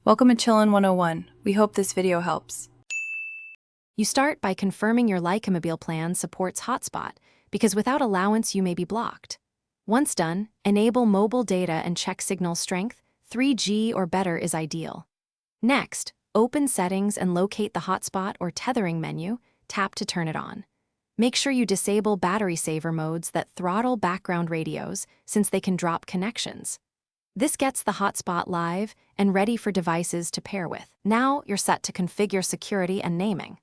Welcome to Chillin' 101. We hope this video helps. You start by confirming your Lycamobile plan supports Hotspot, because without allowance you may be blocked. Once done, enable mobile data and check signal strength. 3G or better is ideal. Next, open Settings and locate the hotspot or tethering menu. Tap to turn it on. Make sure you disable battery saver modes that throttle background radios, since they can drop connections. This gets the hotspot live and ready for devices to pair with. Now you're set to configure security and naming.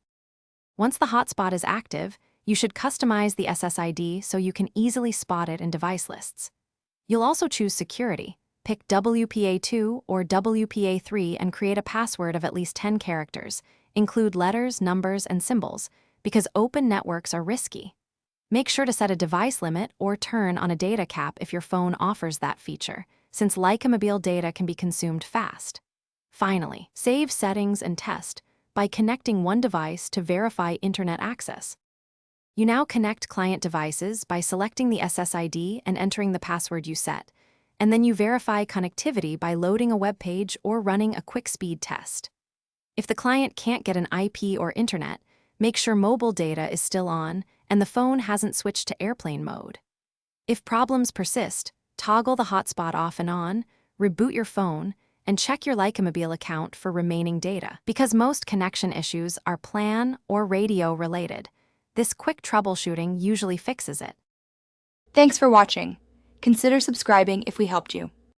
Once the hotspot is active, you should customize the SSID so you can easily spot it in device lists. You'll also choose security. Pick WPA2 or WPA3 and create a password of at least 10 characters. Include letters, numbers, and symbols, because open networks are risky. Make sure to set a device limit or turn on a data cap if your phone offers that feature, since Lycamobile data can be consumed fast. Finally, save settings and test by connecting one device to verify internet access. You now connect client devices by selecting the SSID and entering the password you set, and then you verify connectivity by loading a web page or running a quick speed test. If the client can't get an IP or internet, make sure mobile data is still on and the phone hasn't switched to airplane mode. If problems persist, toggle the hotspot off and on, reboot your phone, and check your Lycamobile account for remaining data. Because most connection issues are plan or radio related, this quick troubleshooting usually fixes it. Thanks for watching. Consider subscribing if we helped you.